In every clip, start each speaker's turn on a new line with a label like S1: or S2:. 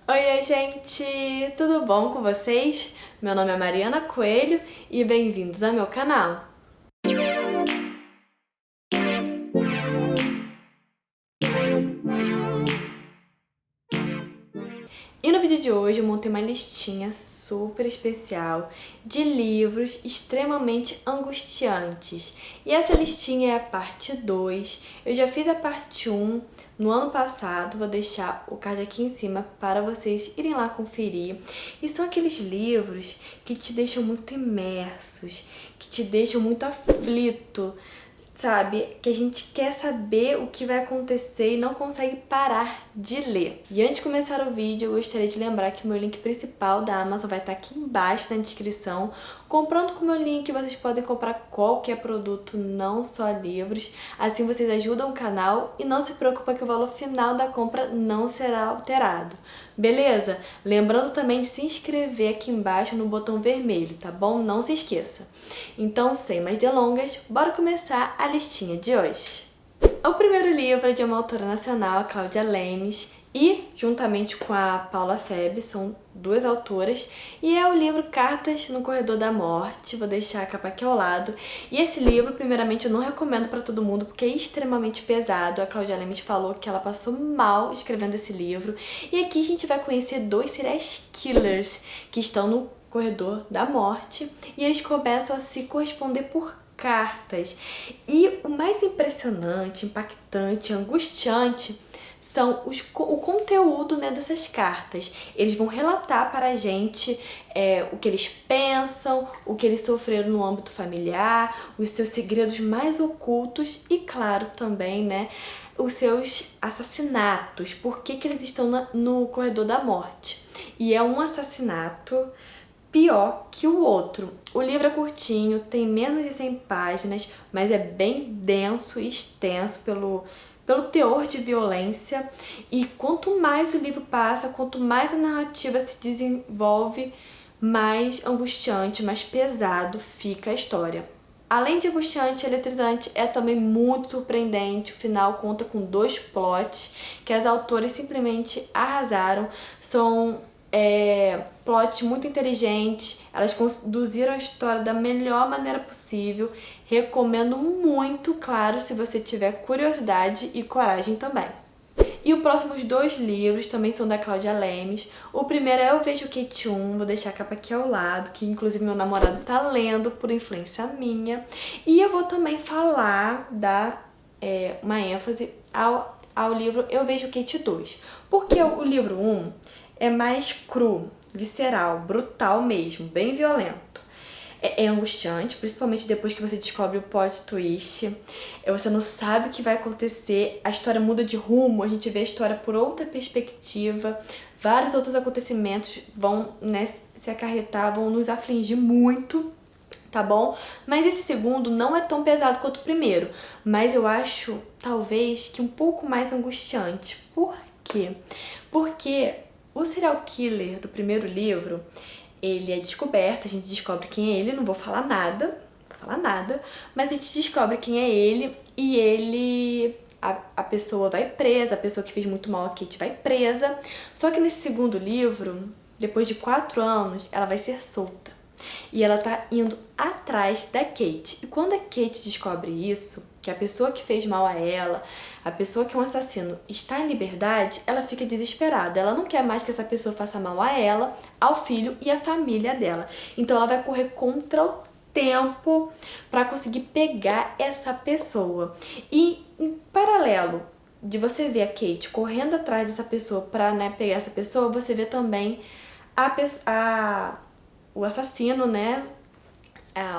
S1: Oi, gente! Tudo bom com vocês? Meu nome é Mariana Coelho e bem-vindos ao meu canal. E no vídeo de hoje eu montei uma listinha super especial de livros extremamente angustiantes. E essa listinha é a parte 2. Eu já fiz a parte 1 no ano passado, vou deixar o card aqui em cima para vocês irem lá conferir. E são aqueles livros que te deixam muito imersos, que te deixam muito aflito, sabe? Que a gente quer saber o que vai acontecer e não consegue parar de ler. E antes de começar o vídeo, eu gostaria de lembrar que o meu link principal da Amazon vai estar aqui embaixo na descrição. Comprando com o meu link, vocês podem comprar qualquer produto, não só livros. Assim vocês ajudam o canal e não se preocupa que o valor final da compra não será alterado. Beleza? Lembrando também de se inscrever aqui embaixo no botão vermelho, tá bom? Não se esqueça. Então, sem mais delongas, bora começar a listinha de hoje. O primeiro livro é de uma autora nacional, a Cláudia Lemes, e juntamente com a Paula Feb, são duas autoras, e é o livro Cartas no Corredor da Morte. Vou deixar a capa aqui ao lado. E esse livro, primeiramente, eu não recomendo para todo mundo porque é extremamente pesado. A Cláudia Lemes falou que ela passou mal escrevendo esse livro. E aqui a gente vai conhecer dois serial killers que estão no corredor da morte e eles começam a se corresponder por cartas. E o mais impressionante, impactante, angustiante são o conteúdo, né, dessas cartas. Eles vão relatar para a gente o que eles pensam, o que eles sofreram no âmbito familiar, os seus segredos mais ocultos e, claro, também, né, os seus assassinatos. Por que eles estão no corredor da morte? E é um assassinato pior que o outro. O livro é curtinho, tem menos de 100 páginas, mas é bem denso e extenso pelo teor de violência. E quanto mais o livro passa, quanto mais a narrativa se desenvolve, mais angustiante, mais pesado fica a história. Além de angustiante e eletrizante, é também muito surpreendente. O final conta com 2 plots que as autoras simplesmente arrasaram. São plots muito inteligentes, elas conduziram a história da melhor maneira possível. Recomendo muito, claro, se você tiver curiosidade e coragem também. E os próximos 2 livros também são da Cláudia Lemes. O primeiro é Eu Vejo Kate 1, vou deixar a capa aqui ao lado, que inclusive meu namorado tá lendo por influência minha. E eu vou também falar, dar uma ênfase ao livro Eu Vejo Kate 2. Porque o livro 1 é mais cru, visceral, brutal mesmo, bem violento. É angustiante, principalmente depois que você descobre o plot twist. Você não sabe o que vai acontecer, a história muda de rumo, a gente vê a história por outra perspectiva. Vários outros acontecimentos vão, né, se acarretar, vão nos afligir muito, tá bom? Mas esse segundo não é tão pesado quanto o primeiro, mas eu acho, talvez, que um pouco mais angustiante. Por quê? Porque o serial killer do primeiro livro, ele é descoberto, a gente descobre quem é ele, não vou falar nada, mas a gente descobre quem é ele e a pessoa vai presa, a pessoa que fez muito mal a Kate vai presa. Só que nesse segundo livro, depois de 4 anos, ela vai ser solta. E ela tá indo atrás da Kate. E quando a Kate descobre isso, que a pessoa que fez mal a ela, a pessoa que é um assassino, está em liberdade, ela fica desesperada. Ela não quer mais que essa pessoa faça mal a ela, ao filho e à família dela. Então ela vai correr contra o tempo para conseguir pegar essa pessoa. E em paralelo de você ver a Kate correndo atrás dessa pessoa para, né, pegar essa pessoa, você vê também o assassino, né,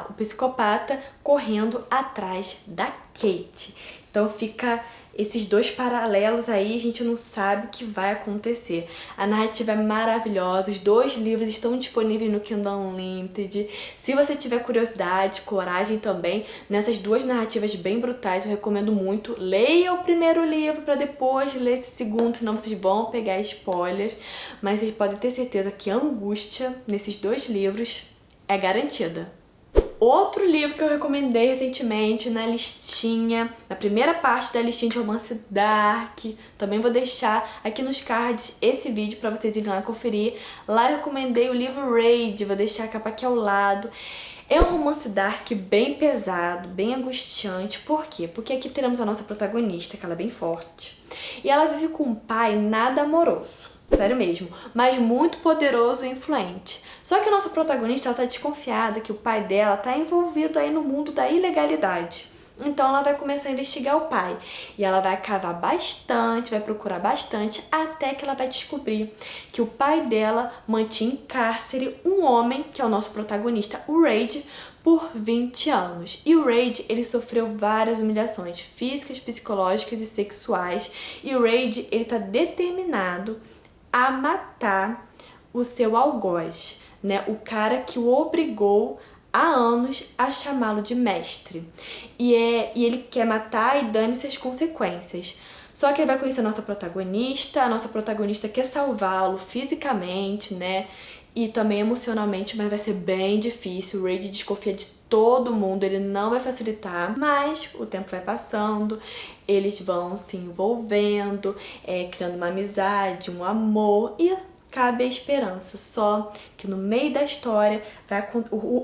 S1: o psicopata correndo atrás da Kate. Então fica esses 2 paralelos aí, a gente não sabe o que vai acontecer. A narrativa é maravilhosa, os 2 livros estão disponíveis no Kindle Unlimited. Se você tiver curiosidade, coragem também, nessas 2 narrativas bem brutais, eu recomendo muito. Leia o primeiro livro para depois ler esse segundo, senão vocês vão pegar spoilers. Mas vocês podem ter certeza que a angústia nesses 2 livros é garantida. Outro livro que eu recomendei recentemente na listinha, na primeira parte da listinha de romance dark. Também vou deixar aqui nos cards esse vídeo pra vocês irem lá conferir. Lá eu recomendei o livro Raid, vou deixar a capa aqui ao lado. É um romance dark bem pesado, bem angustiante. Por quê? Porque aqui teremos a nossa protagonista, que ela é bem forte. E ela vive com um pai nada amoroso, sério mesmo, mas muito poderoso e influente. Só que a nossa protagonista, ela tá desconfiada que o pai dela tá envolvido aí no mundo da ilegalidade. Então ela vai começar a investigar o pai. E ela vai cavar bastante, vai procurar bastante, até que ela vai descobrir que o pai dela mantinha em cárcere um homem, que é o nosso protagonista, o Raid, por 20 anos. E o Raid, ele sofreu várias humilhações físicas, psicológicas e sexuais. E o Raid, ele tá determinado a matar o seu algoz, né? O cara que o obrigou há anos a chamá-lo de mestre. E ele quer matar e dane-se as consequências. Só que ele vai conhecer a nossa protagonista quer salvá-lo fisicamente, né? E também emocionalmente, mas vai ser bem difícil. O Raid desconfia de todo mundo, ele não vai facilitar. Mas o tempo vai passando, eles vão se envolvendo, criando uma amizade, um amor e cabe a esperança. Só que no meio da história,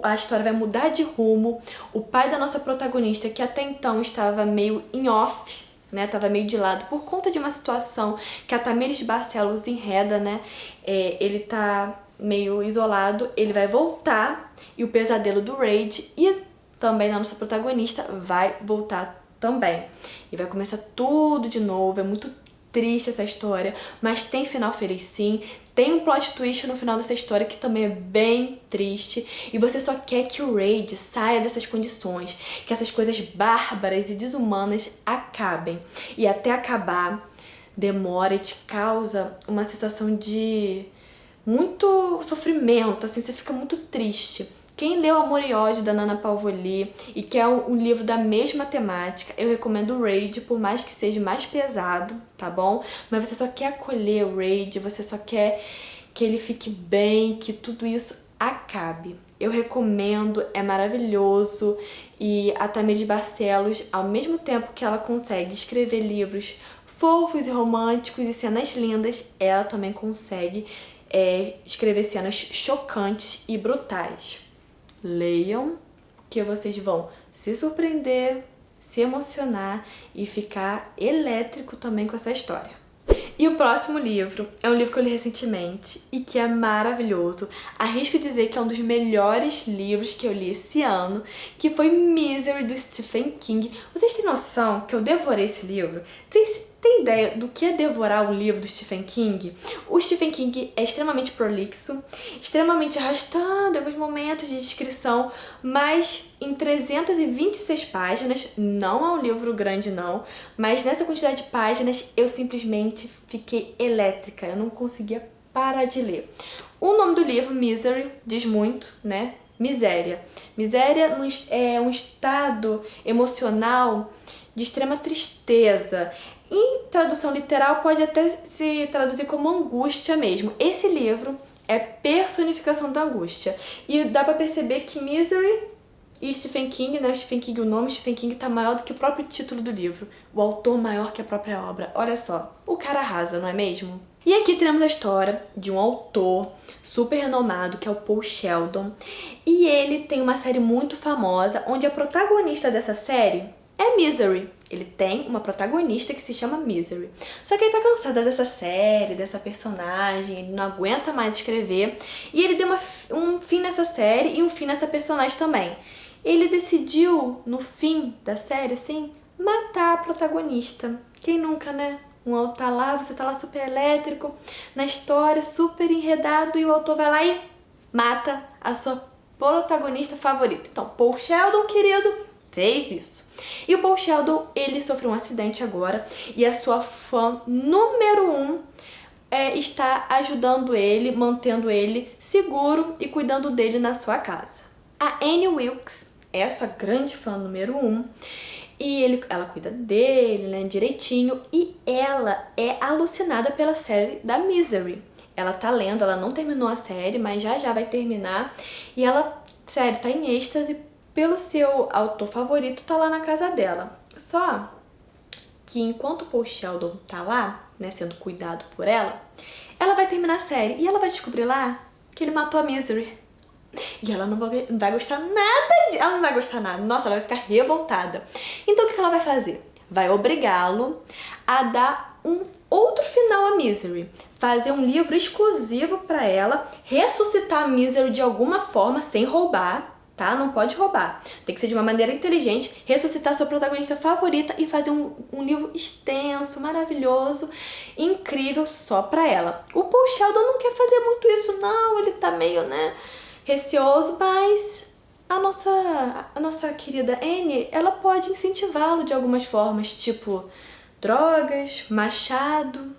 S1: a história vai mudar de rumo. O pai da nossa protagonista, que até então estava meio em off, né, tava meio de lado por conta de uma situação que a Tamires Barcelos enreda, né, ele tá meio isolado, ele vai voltar e o pesadelo do Raid e também da nossa protagonista vai voltar também. E vai começar tudo de novo, é muito triste essa história, mas tem final feliz sim. Tem um plot twist no final dessa história que também é bem triste. E você só quer que o Raid saia dessas condições, que essas coisas bárbaras e desumanas acabem. E até acabar, demora e te causa uma sensação de muito sofrimento, assim, você fica muito triste. Quem leu Amor e Ódio, da Nana Palvoli, e quer um livro da mesma temática, eu recomendo o Raid, por mais que seja mais pesado, tá bom? Mas você só quer acolher o Raid, você só quer que ele fique bem, que tudo isso acabe. Eu recomendo, é maravilhoso. E a Tamires Barcelos, ao mesmo tempo que ela consegue escrever livros fofos e românticos e cenas lindas, ela também consegue escrever cenas chocantes e brutais. Leiam, que vocês vão se surpreender, se emocionar e ficar elétrico também com essa história. E o próximo livro é um livro que eu li recentemente e que é maravilhoso. Arrisco dizer que é um dos melhores livros que eu li esse ano, que foi Misery, do Stephen King. Vocês têm noção que eu devorei esse livro? Tem ideia do que é devorar o livro do Stephen King? O Stephen King é extremamente prolixo, extremamente arrastado em alguns momentos de descrição, mas em 326 páginas, não é um livro grande não, mas nessa quantidade de páginas eu simplesmente fiquei elétrica, eu não conseguia parar de ler. O nome do livro, Misery, diz muito, né? Miséria. Miséria é um estado emocional de extrema tristeza. Em tradução literal, pode até se traduzir como angústia mesmo. Esse livro é personificação da angústia. E dá pra perceber que Misery e Stephen King, né? O Stephen King, o nome Stephen King tá maior do que o próprio título do livro. O autor maior que a própria obra. Olha só, o cara arrasa, não é mesmo? E aqui temos a história de um autor super renomado, que é o Paul Sheldon. E ele tem uma série muito famosa, onde a protagonista dessa série é Misery. Ele tem uma protagonista que se chama Misery. Só que ele tá cansado dessa série, dessa personagem, ele não aguenta mais escrever. E ele deu um fim nessa série e um fim nessa personagem também. Ele decidiu, no fim da série, assim, matar a protagonista. Quem nunca, né? Um autor tá lá, você tá lá super elétrico, na história, super enredado, e o autor vai lá e mata a sua protagonista favorita. Então, Paul Sheldon, querido, fez isso. E o Paul Sheldon, ele sofreu um acidente agora e a sua fã número 1 está ajudando ele, mantendo ele seguro e cuidando dele na sua casa. A Annie Wilkes é a sua grande fã número 1 e ela cuida dele, né, direitinho, e ela é alucinada pela série da Misery. Ela tá lendo, ela não terminou a série, mas já vai terminar, e ela, sério, tá em êxtase pelo seu autor favorito, tá lá na casa dela. Só que enquanto o Paul Sheldon tá lá, né, sendo cuidado por ela, ela vai terminar a série e ela vai descobrir lá que ele matou a Misery. E ela não vai gostar nada ela não vai gostar nada. Nossa, ela vai ficar revoltada. Então o que ela vai fazer? Vai obrigá-lo a dar um outro final a Misery. Fazer um livro exclusivo pra ela, ressuscitar a Misery de alguma forma, sem roubar, tá? Não pode roubar. Tem que ser de uma maneira inteligente, ressuscitar sua protagonista favorita e fazer um livro extenso, maravilhoso, incrível, só pra ela. O Paul Sheldon não quer fazer muito isso, não. Ele tá meio, né, receoso, mas a nossa querida Anne, ela pode incentivá-lo de algumas formas, tipo drogas, machado,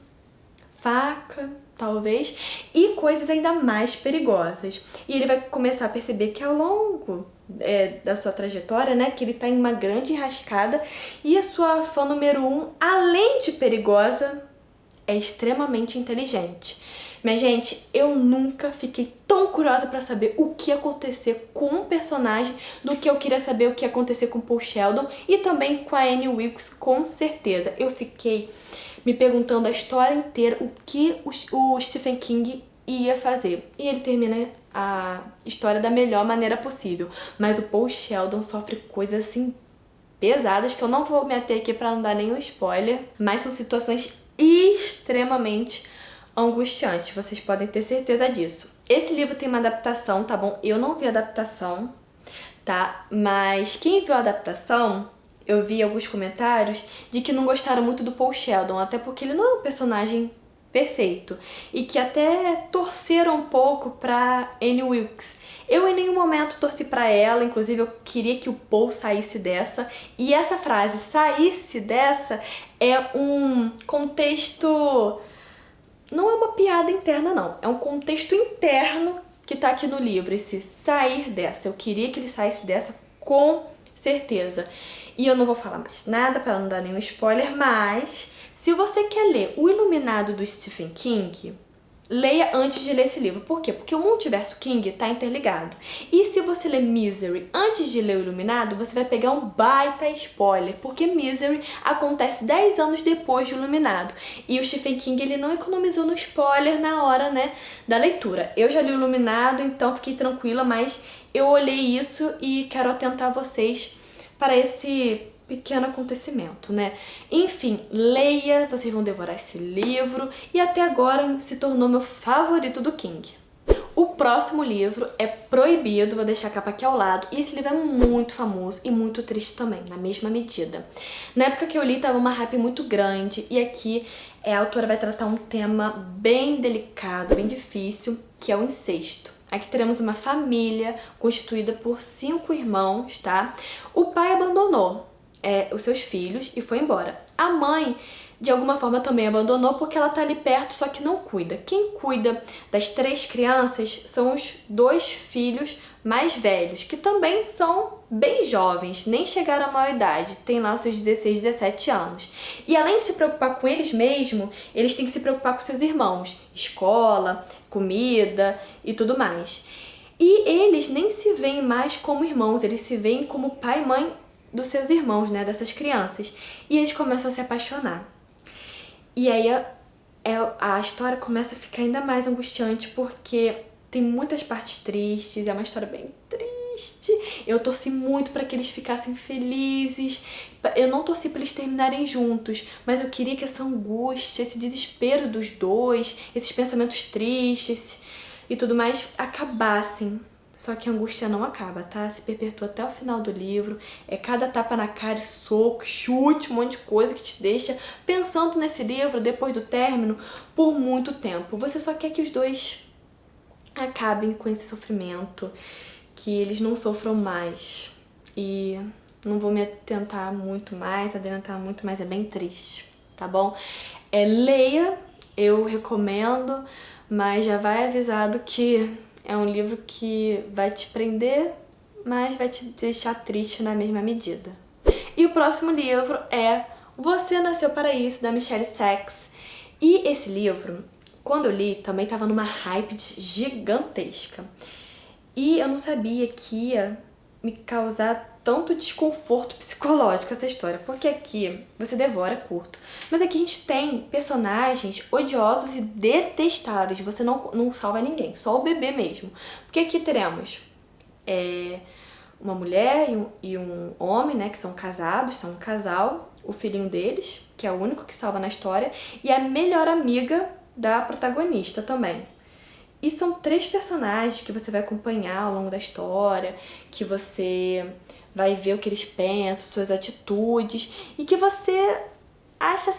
S1: faca, talvez, e coisas ainda mais perigosas. E ele vai começar a perceber que ao longo da sua trajetória, né, que ele tá em uma grande enrascada e a sua fã número 1, além de perigosa, é extremamente inteligente. Minha gente, eu nunca fiquei tão curiosa pra saber o que ia acontecer com um personagem do que eu queria saber o que ia acontecer com Paul Sheldon e também com a Annie Wilkes, com certeza. Eu fiquei me perguntando a história inteira o que o Stephen King ia fazer. E ele termina a história da melhor maneira possível. Mas o Paul Sheldon sofre coisas assim pesadas que eu não vou me ater aqui pra não dar nenhum spoiler, mas são situações extremamente angustiante, vocês podem ter certeza disso. Esse livro tem uma adaptação, tá bom? Eu não vi a adaptação, tá? Mas quem viu a adaptação, eu vi alguns comentários de que não gostaram muito do Paul Sheldon, até porque ele não é um personagem perfeito, e que até torceram um pouco pra Annie Wilkes. Eu em nenhum momento torci pra ela, inclusive eu queria que o Paul saísse dessa, e essa frase, saísse dessa, é um contexto... Não é uma piada interna, não. É um contexto interno que tá aqui no livro, esse sair dessa. Eu queria que ele saísse dessa com certeza. E eu não vou falar mais nada para não dar nenhum spoiler, mas se você quer ler O Iluminado do Stephen King, leia antes de ler esse livro. Por quê? Porque o Multiverso King tá interligado. E se você ler Misery antes de ler o Iluminado, você vai pegar um baita spoiler, porque Misery acontece 10 anos depois do Iluminado. E o Stephen King, ele não economizou no spoiler na hora, né, da leitura. Eu já li o Iluminado, então fiquei tranquila, mas eu olhei isso e quero atentar vocês para esse pequeno acontecimento, né? Enfim, leia, vocês vão devorar esse livro e até agora se tornou meu favorito do King. O próximo livro é Proibido, vou deixar a capa aqui ao lado, e esse livro é muito famoso e muito triste também, na mesma medida. Na época que eu li, tava uma hype muito grande, e aqui a autora vai tratar um tema bem delicado, bem difícil, que é o incesto. Aqui teremos uma família constituída por 5 irmãos, tá? O pai abandonou os seus filhos e foi embora. A mãe, de alguma forma, também abandonou porque ela tá ali perto, só que não cuida. Quem cuida das 3 crianças são os 2 filhos mais velhos, que também são bem jovens, nem chegaram à maioridade, tem lá os seus 16, 17 anos. E além de se preocupar com eles mesmos, eles têm que se preocupar com seus irmãos, escola, comida e tudo mais. E eles nem se veem mais como irmãos, eles se veem como pai e mãe dos seus irmãos, né, dessas crianças. E eles começam a se apaixonar. E aí a história começa a ficar ainda mais angustiante, porque tem muitas partes tristes, é uma história bem triste. Eu torci muito para que eles ficassem felizes. Eu não torci para eles terminarem juntos, mas eu queria que essa angústia, esse desespero dos dois, esses pensamentos tristes e tudo mais acabassem. Só que a angústia não acaba, tá? Se perpetua até o final do livro. É cada tapa na cara, soco, chute, um monte de coisa que te deixa pensando nesse livro depois do término por muito tempo. Você só quer que os dois acabem com esse sofrimento, que eles não sofram mais. E não vou me adentrar muito mais, é bem triste, tá bom? Leia, eu recomendo, mas já vai avisado que é um livro que vai te prender, mas vai te deixar triste na mesma medida. E o próximo livro é Você Nasceu para Isso, da Michelle Sachs. E esse livro, quando eu li, também estava numa hype gigantesca. E eu não sabia que ia me causar tanto desconforto psicológico essa história, porque aqui você devora curto, mas aqui a gente tem personagens odiosos e detestáveis, você não salva ninguém, só o bebê mesmo, porque aqui teremos uma mulher e um homem, né, que são casados, são um casal, o filhinho deles, que é o único que salva na história, e a melhor amiga da protagonista também. E são 3 personagens que você vai acompanhar ao longo da história, que você vai ver o que eles pensam, suas atitudes, e que você acha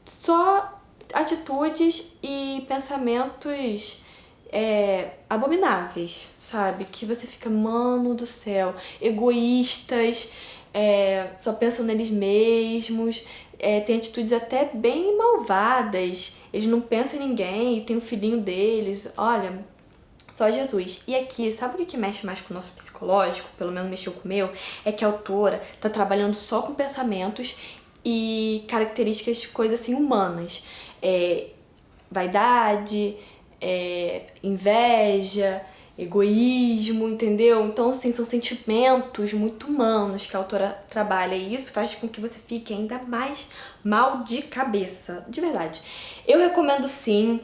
S1: só atitudes e pensamentos abomináveis, sabe? Que você fica, mano do céu, egoístas, só pensam neles mesmos, tem atitudes até bem malvadas, eles não pensam em ninguém, e tem o filhinho deles, olha, só Jesus. E aqui, sabe o que mexe mais com o nosso psicológico? Pelo menos mexeu com o meu, é que a autora tá trabalhando só com pensamentos e características, coisas assim, humanas. Vaidade, inveja, egoísmo, entendeu? Então, assim, são sentimentos muito humanos que a autora trabalha, e isso faz com que você fique ainda mais mal de cabeça, de verdade. Eu recomendo sim,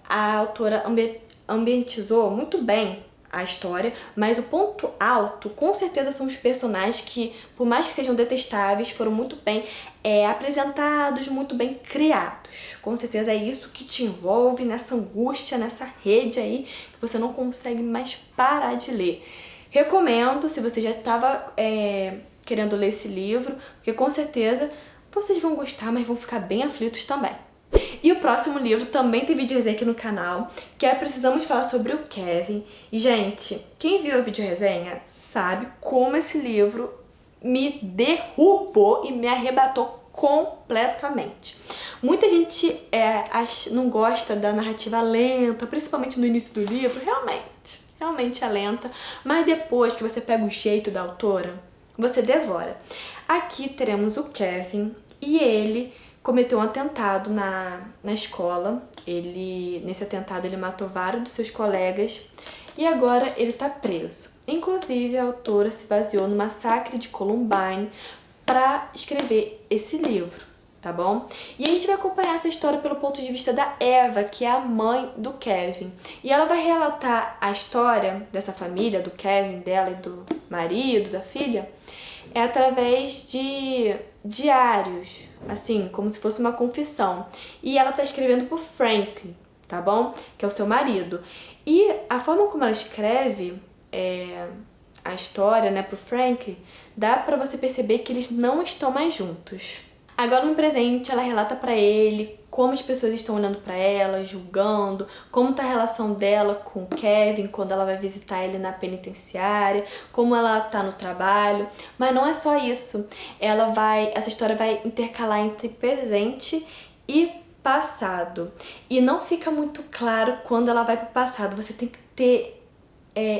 S1: a autora ambientizou muito bem a história, mas o ponto alto, com certeza, são os personagens que, por mais que sejam detestáveis, foram muito bem apresentados, muito bem criados. Com certeza é isso que te envolve nessa angústia, nessa rede aí, que você não consegue mais parar de ler. Recomendo, se você já estava querendo ler esse livro, porque com certeza vocês vão gostar, mas vão ficar bem aflitos também. E o próximo livro também tem vídeo resenha aqui no canal, que é Precisamos Falar sobre o Kevin. E, gente, quem viu a vídeo resenha sabe como esse livro me derrubou e me arrebatou completamente. Muita gente não gosta da narrativa lenta, principalmente no início do livro, realmente é lenta, mas depois que você pega o jeito da autora, você devora. Aqui teremos o Kevin, e ele cometeu um atentado na escola. Nesse atentado ele matou vários dos seus colegas e agora ele tá preso. Inclusive, a autora se baseou no massacre de Columbine para escrever esse livro, tá bom? E a gente vai acompanhar essa história pelo ponto de vista da Eva, que é a mãe do Kevin. E ela vai relatar a história dessa família, do Kevin, dela e do marido, da filha, através de diários, assim, como se fosse uma confissão. E ela tá escrevendo pro Frank, tá bom? Que é o seu marido. E a forma como ela escreve a história, né, pro Frank, dá pra você perceber que eles não estão mais juntos. Agora, no presente, ela relata pra ele como as pessoas estão olhando pra ela, julgando, como tá a relação dela com o Kevin quando ela vai visitar ele na penitenciária, como ela tá no trabalho. Mas não é só isso. Essa história vai intercalar entre presente e passado. E não fica muito claro quando ela vai pro passado. Você tem que ter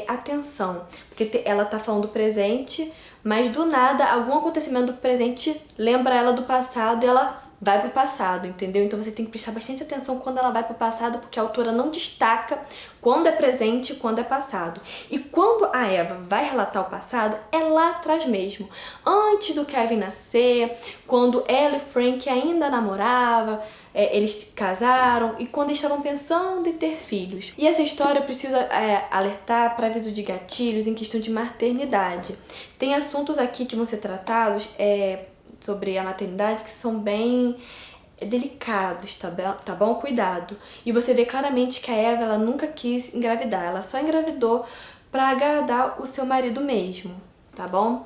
S1: atenção, porque ela tá falando do presente, mas do nada, algum acontecimento do presente lembra ela do passado e ela vai pro passado, entendeu? Então você tem que prestar bastante atenção quando ela vai pro passado, porque a autora não destaca quando é presente e quando é passado. E quando a Eva vai relatar o passado, é lá atrás mesmo, antes do Kevin nascer, quando ela e Frank ainda namoravam, eles casaram e quando eles estavam pensando em ter filhos. E essa história precisa alertar para aviso de gatilhos em questão de maternidade. Tem assuntos aqui que vão ser tratados sobre a maternidade que são bem delicados, tá bom? Cuidado. E você vê claramente que a Eva, ela nunca quis engravidar, ela só engravidou para agradar o seu marido mesmo, tá bom?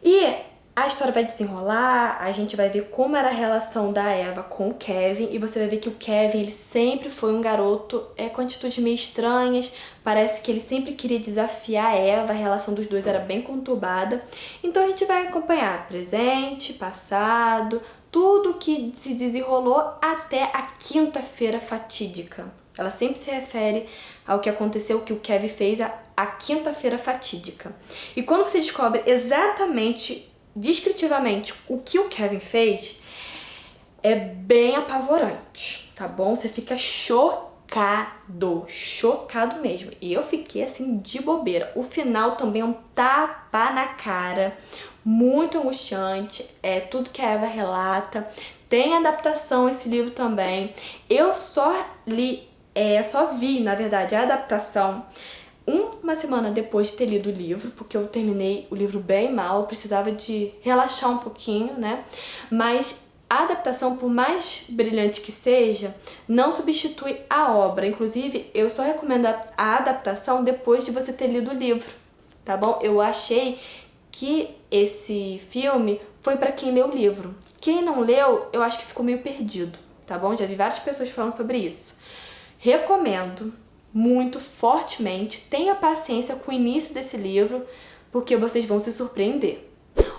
S1: E a história vai desenrolar, a gente vai ver como era a relação da Eva com o Kevin, e você vai ver que o Kevin, ele sempre foi um garoto com atitudes meio estranhas, parece que ele sempre queria desafiar a Eva, a relação dos dois era bem conturbada. Então a gente vai acompanhar presente, passado, tudo que se desenrolou até a quinta-feira fatídica. Ela sempre se refere ao que aconteceu, o que o Kevin fez a quinta-feira fatídica. E quando você descobre exatamente, descritivamente, o que o Kevin fez, é bem apavorante, tá bom? Você fica chocado chocado mesmo. E eu fiquei assim de bobeira. O final também é um tapa na cara, muito angustiante, é tudo que a Eva relata. Tem adaptação esse livro também. Eu só vi, na verdade, a adaptação uma semana depois de ter lido o livro, porque eu terminei o livro bem mal, eu precisava de relaxar um pouquinho, né? Mas a adaptação, por mais brilhante que seja, não substitui a obra. Inclusive, eu só recomendo a adaptação depois de você ter lido o livro, tá bom? Eu achei que esse filme foi pra quem leu o livro. Quem não leu, eu acho que ficou meio perdido, tá bom? Já vi várias pessoas falando sobre isso. Recomendo muito fortemente, tenha paciência com o início desse livro, porque vocês vão se surpreender.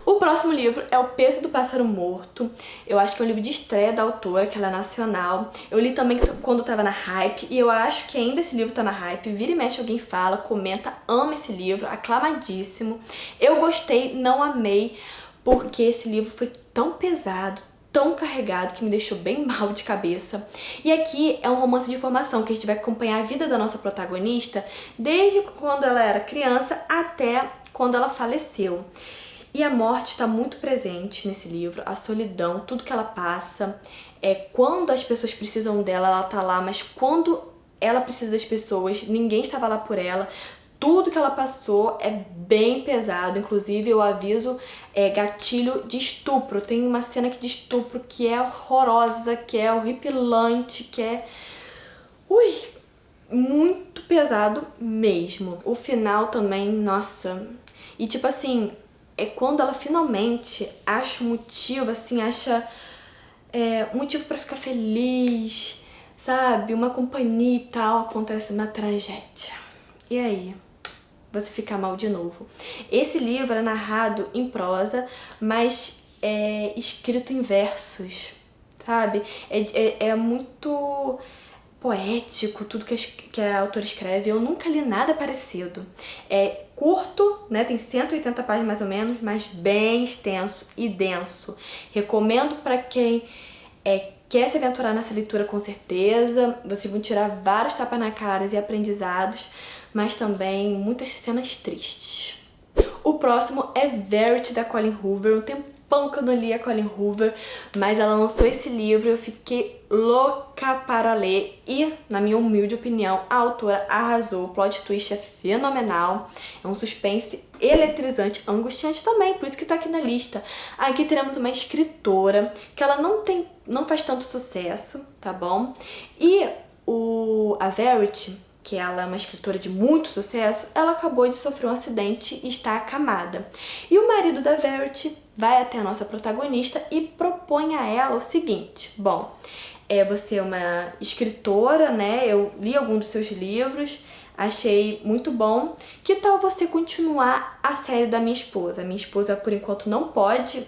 S1: O próximo livro é O Peso do Pássaro Morto. Eu acho que é um livro de estreia da autora, que ela é nacional. Eu li também quando tava na hype, e eu acho que ainda esse livro tá na hype. Vira e mexe alguém fala, comenta, ama esse livro, aclamadíssimo. Eu gostei, não amei, porque esse livro foi tão pesado, tão carregado, que me deixou bem mal de cabeça. E aqui é um romance de formação, que a gente vai acompanhar a vida da nossa protagonista desde quando ela era criança até quando ela faleceu. E a morte está muito presente nesse livro, a solidão, tudo que ela passa. Quando as pessoas precisam dela, ela tá lá, mas quando ela precisa das pessoas, ninguém estava lá por ela. Tudo que ela passou é bem pesado, inclusive eu aviso, gatilho de estupro. Tem uma cena aqui de estupro que é horrorosa, que é horripilante, que é... muito pesado mesmo. O final também, nossa... E tipo assim, é quando ela finalmente acha um motivo, assim, um motivo pra ficar feliz, sabe? Uma companhia e tal, acontece uma tragédia. E aí? Você fica mal de novo. Esse livro é narrado em prosa, mas é escrito em versos, sabe? É muito poético tudo que a autora escreve. Eu nunca li nada parecido. É curto, né? Tem 180 páginas mais ou menos, mas bem extenso e denso. Recomendo para quem quer se aventurar nessa leitura, com certeza. Vocês vão tirar vários tapas na cara e aprendizados, mas também muitas cenas tristes. O próximo é Verity, da Colleen Hoover. Um tempão que eu não li a Colleen Hoover, mas ela lançou esse livro e eu fiquei louca para ler. E, na minha humilde opinião, a autora arrasou. O plot twist é fenomenal. É um suspense eletrizante, angustiante também, por isso que tá aqui na lista. Aqui teremos uma escritora que ela não faz tanto sucesso, tá bom? E a Verity, que ela é uma escritora de muito sucesso, ela acabou de sofrer um acidente e está acamada. E o marido da Verity vai até a nossa protagonista e propõe a ela o seguinte: bom, você é uma escritora, né? Eu li algum dos seus livros, achei muito bom. Que tal você continuar a série da minha esposa? A minha esposa, por enquanto, não pode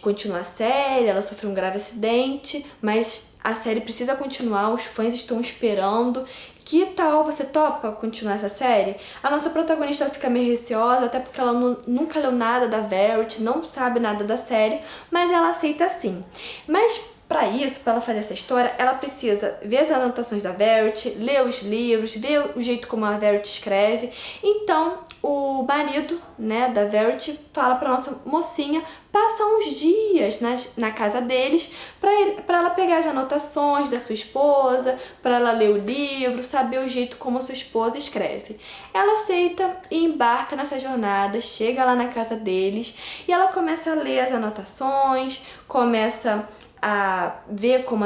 S1: continuar a série, ela sofreu um grave acidente, mas a série precisa continuar, os fãs estão esperando. Que tal você topa continuar essa série? A nossa protagonista fica meio receosa, até porque ela nunca leu nada da Verity, não sabe nada da série, mas ela aceita sim. Mas para isso, para ela fazer essa história, ela precisa ver as anotações da Verity, ler os livros, ver o jeito como a Verity escreve. Então, o marido, né, da Verity fala para nossa mocinha passar uns dias na casa deles para ela pegar as anotações da sua esposa, para ela ler o livro, saber o jeito como a sua esposa escreve. Ela aceita e embarca nessa jornada, chega lá na casa deles e ela começa a ler as anotações, começa a ver como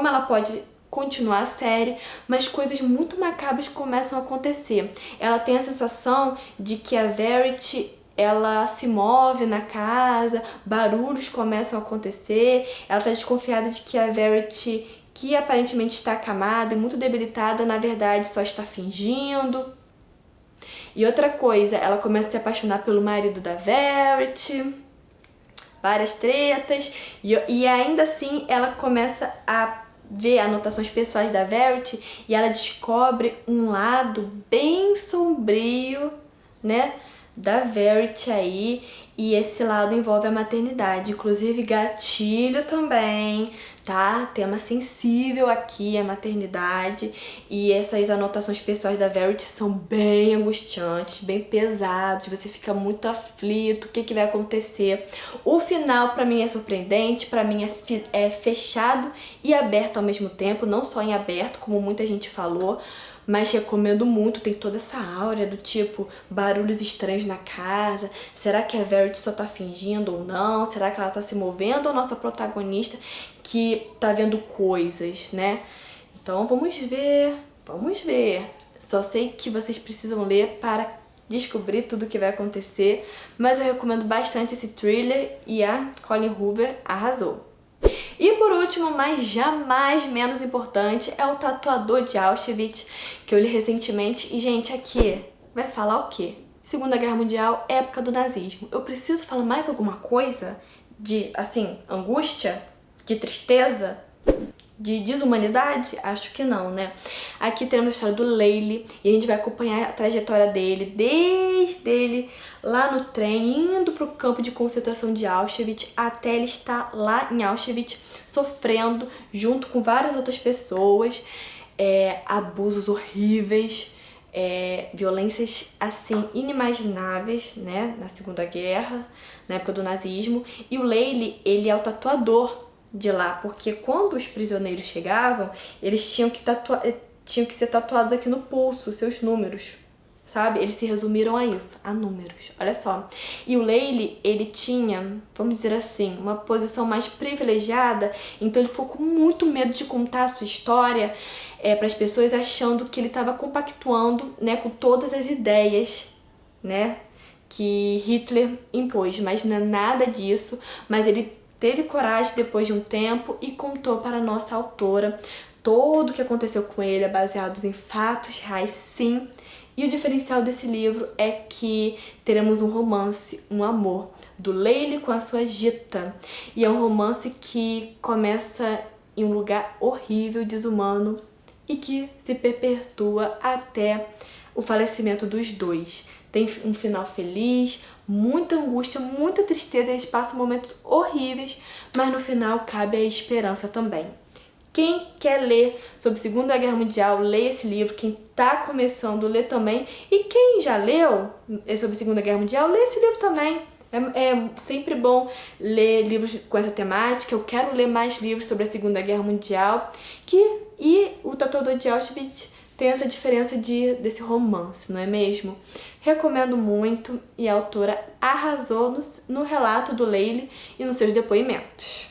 S1: ela pode continuar a série, mas coisas muito macabras começam a acontecer. Ela tem a sensação de que a Verity, ela se move na casa, barulhos começam a acontecer, ela tá desconfiada de que a Verity, que aparentemente está acamada e muito debilitada, na verdade só está fingindo. E outra coisa, ela começa a se apaixonar pelo marido da Verity, várias tretas, e ainda assim ela começa a ver anotações pessoais da Verity e ela descobre um lado bem sombrio, né, da Verity aí, e esse lado envolve a maternidade, inclusive gatilho também, tá? Tema sensível aqui, a maternidade, e essas anotações pessoais da Verity são bem angustiantes, bem pesados, você fica muito aflito, o que vai acontecer. O final pra mim é surpreendente, pra mim é fechado e aberto ao mesmo tempo, não só em aberto, como muita gente falou, mas recomendo muito, tem toda essa áurea do tipo barulhos estranhos na casa, será que a Verity só tá fingindo ou não, será que ela tá se movendo ou nossa protagonista que tá vendo coisas, né? Então vamos ver. Só sei que vocês precisam ler para descobrir tudo o que vai acontecer, mas eu recomendo bastante esse thriller e a Colleen Hoover arrasou. E por último, mas jamais menos importante, é o Tatuador de Auschwitz, que eu li recentemente. E, gente, aqui vai falar o quê? Segunda Guerra Mundial, época do nazismo. Eu preciso falar mais alguma coisa de, assim, angústia? De tristeza? De desumanidade? Acho que não, né? Aqui temos a história do Leili e a gente vai acompanhar a trajetória dele, desde ele lá no trem, indo pro campo de concentração de Auschwitz, até ele estar lá em Auschwitz, sofrendo junto com várias outras pessoas, abusos horríveis, violências assim inimagináveis, né? Na Segunda Guerra, na época do nazismo. E o Leili, ele é o tatuador de lá, porque quando os prisioneiros chegavam, eles tinham que ser tatuados aqui no pulso, seus números, sabe? Eles se resumiram a isso, a números, olha só. E o Leili, ele tinha, vamos dizer assim, uma posição mais privilegiada, então ele ficou com muito medo de contar a sua história para as pessoas, achando que ele estava compactuando, né, com todas as ideias, né, que Hitler impôs, mas não é nada disso. Mas ele teve coragem depois de um tempo e contou para a nossa autora tudo o que aconteceu com ele, baseados em fatos reais, sim. E o diferencial desse livro é que teremos um romance, um amor do Leili com a sua Gita. E é um romance que começa em um lugar horrível, desumano, e que se perpetua até o falecimento dos dois. Tem um final feliz, muita angústia, muita tristeza, eles passam momentos horríveis, mas no final cabe a esperança também. Quem quer ler sobre a Segunda Guerra Mundial, lê esse livro. Quem tá começando, lê também. E quem já leu sobre a Segunda Guerra Mundial, lê esse livro também. É sempre bom ler livros com essa temática. Eu quero ler mais livros sobre a Segunda Guerra Mundial. E o Tatuador de Auschwitz tem essa diferença desse romance, não é mesmo? Recomendo muito e a autora arrasou no relato do Leili e nos seus depoimentos.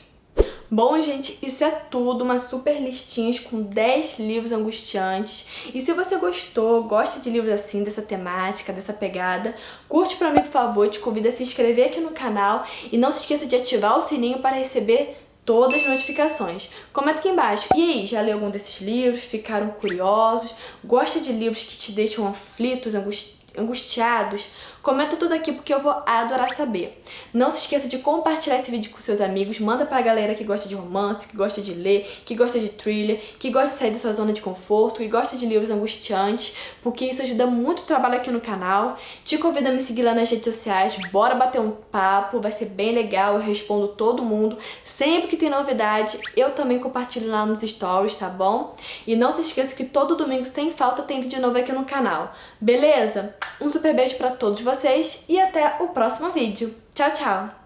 S1: Bom, gente, isso é tudo, uma super listinha com 10 livros angustiantes. E se você gosta de livros assim, dessa temática, dessa pegada, curte pra mim, por favor, te convido a se inscrever aqui no canal e não se esqueça de ativar o sininho para receber todas as notificações. Comenta aqui embaixo. E aí, já leu algum desses livros? Ficaram curiosos? Gosta de livros que te deixam aflitos, angustiados? Comenta tudo aqui porque eu vou adorar saber. Não se esqueça de compartilhar esse vídeo com seus amigos. Manda pra galera que gosta de romance, que gosta de ler, que gosta de thriller, que gosta de sair da sua zona de conforto e gosta de livros angustiantes, porque isso ajuda muito o trabalho aqui no canal. Te convido a me seguir lá nas redes sociais. Bora bater um papo, vai ser bem legal. Eu respondo todo mundo. Sempre que tem novidade, eu também compartilho lá nos stories, tá bom? E não se esqueça que todo domingo, sem falta, tem vídeo novo aqui no canal. Beleza? Um super beijo pra todos vocês e até o próximo vídeo. Tchau, tchau!